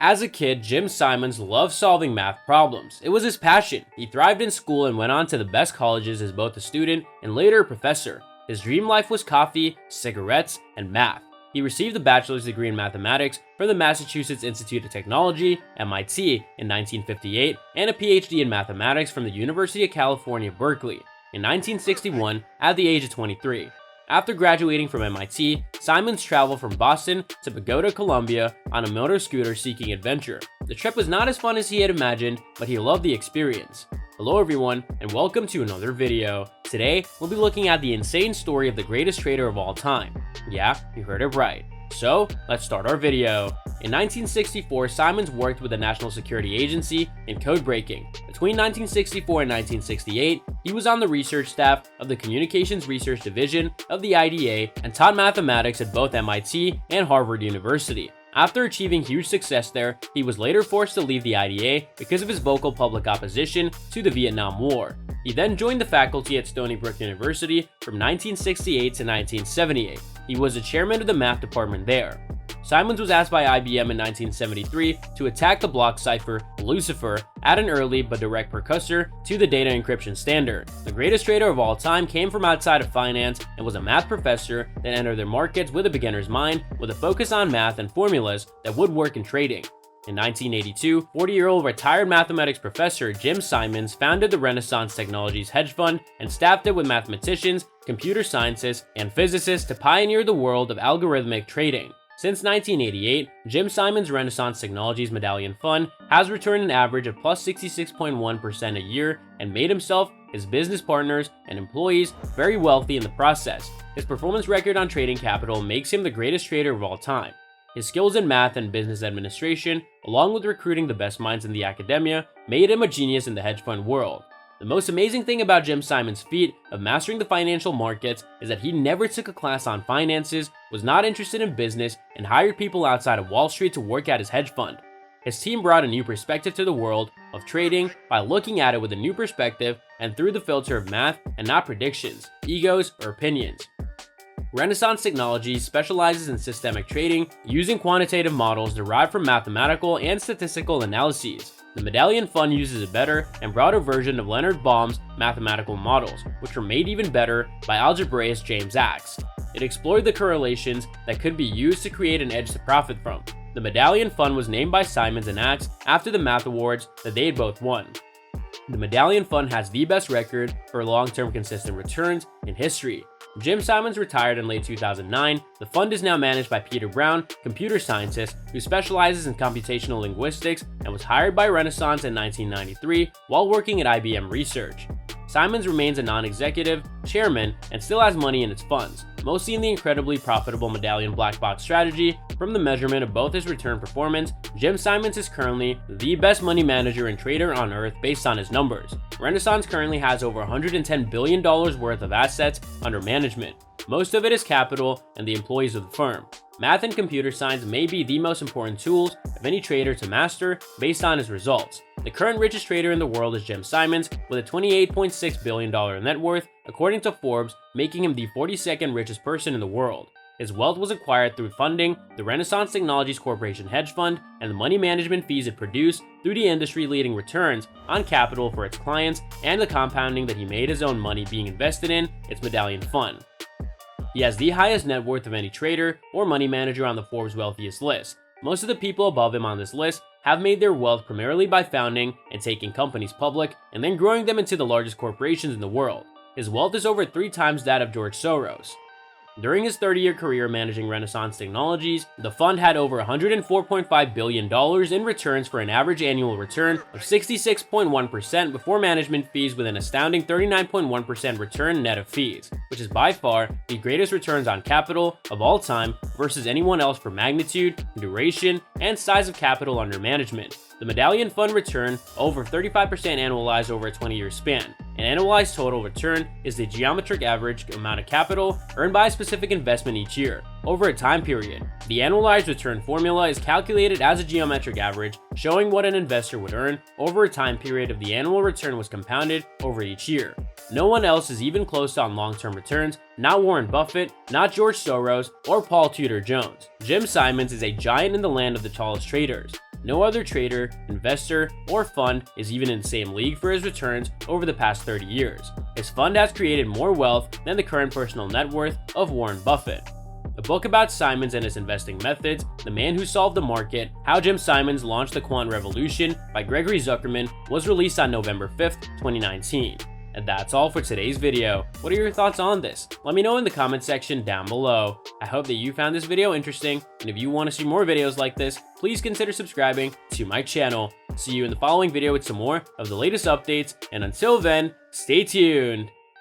As a kid, Jim Simons loved solving math problems. It was his passion. He thrived in school and went on to the best colleges as both a student and later a professor. His dream life was coffee, cigarettes, and math. He received a bachelor's degree in mathematics from the Massachusetts Institute of Technology, MIT, in 1958, and a PhD in mathematics from the University of California, Berkeley, in 1961 at the age of 23. After graduating from MIT, Simons traveled from Boston to Bogota, Colombia on a motor scooter seeking adventure. The trip was not as fun as he had imagined, but he loved the experience. Hello everyone, and welcome to another video. Today, we'll be looking at the insane story of the greatest trader of all time. Yeah, you heard it right. So, let's start our video. In 1964, Simons worked with the National Security Agency in code breaking. Between 1964 and 1968, he was on the research staff of the Communications Research Division of the IDA and taught mathematics at both MIT and Harvard University. After achieving huge success there, he was later forced to leave the IDA because of his vocal public opposition to the Vietnam War. He then joined the faculty at Stony Brook University from 1968 to 1978. He was the chairman of the math department there. Simons was asked by IBM in 1973 to attack the block cipher Lucifer, add an early but direct precursor to the data encryption standard. The greatest trader of all time came from outside of finance and was a math professor that entered the markets with a beginner's mind with a focus on math and formulas that would work in trading. In 1982, 40-year-old retired mathematics professor Jim Simons founded the Renaissance Technologies hedge fund and staffed it with mathematicians, computer scientists, and physicists to pioneer the world of algorithmic trading. Since 1988, Jim Simons' Renaissance Technologies Medallion Fund has returned an average of plus 66.1% a year and made himself, his business partners, and employees very wealthy in the process. His performance record on trading capital makes him the greatest trader of all time. His skills in math and business administration, along with recruiting the best minds in the academia, made him a genius in the hedge fund world. The most amazing thing about Jim Simons' feat of mastering the financial markets is that he never took a class on finances, was not interested in business, and hired people outside of Wall Street to work at his hedge fund. His team brought a new perspective to the world of trading by looking at it with a new perspective and through the filter of math and not predictions, egos, or opinions. Renaissance Technologies specializes in systemic trading using quantitative models derived from mathematical and statistical analyses. The Medallion Fund uses a better and broader version of Leonard Baum's mathematical models, which were made even better by algebraist James Axe. It explored the correlations that could be used to create an edge to profit from. The Medallion Fund was named by Simons and Axe after the math awards that they had both won. The Medallion Fund has the best record for long-term consistent returns in history. Jim Simons retired in late 2009. The fund is now managed by Peter Brown, computer scientist who specializes in computational linguistics and was hired by Renaissance in 1993 while working at IBM Research. Simons remains a non-executive chairman and still has money in its funds, mostly in the incredibly profitable Medallion Black Box strategy. From the measurement of both his return performance, Jim Simons is currently the best money manager and trader on earth based on his numbers. Renaissance currently has over $110 billion worth of assets under management. Most of it is capital and the employees of the firm. Math and computer science may be the most important tools of any trader to master based on his results. The current richest trader in the world is Jim Simons with a $28.6 billion net worth, according to Forbes, making him the 42nd richest person in the world. His wealth was acquired through funding the Renaissance Technologies Corporation hedge fund and the money management fees it produced through the industry-leading returns on capital for its clients and the compounding that he made his own money being invested in its Medallion Fund. He has the highest net worth of any trader or money manager on the Forbes wealthiest list. Most of the people above him on this list have made their wealth primarily by founding and taking companies public and then growing them into the largest corporations in the world. His wealth is over 3 times that of George Soros. During his 30-year career managing Renaissance Technologies, the fund had over $104.5 billion in returns for an average annual return of 66.1% before management fees with an astounding 39.1% return net of fees, which is by far the greatest returns on capital of all time versus anyone else for magnitude, duration, and size of capital under management. The Medallion Fund returned over 35% annualized over a 20-year span. An annualized total return is the geometric average amount of capital earned by a specific investment each year, over a time period. The annualized return formula is calculated as a geometric average, showing what an investor would earn over a time period if the annual return was compounded over each year. No one else is even close on long-term returns, not Warren Buffett, not George Soros, or Paul Tudor Jones. Jim Simons is a giant in the land of the tallest traders. No other trader, investor, or fund is even in the same league for his returns over the past 30 years. His fund has created more wealth than the current personal net worth of Warren Buffett. A book about Simons and his investing methods, The Man Who Solved the Market, How Jim Simons Launched the Quant Revolution by Gregory Zuckerman was released on November 5th, 2019. And that's all for today's video. What are your thoughts on this? Let me know in the comment section down below. I hope that you found this video interesting, and if you want to see more videos like this, please consider subscribing to my channel. See you in the following video with some more of the latest updates, and until then, stay tuned!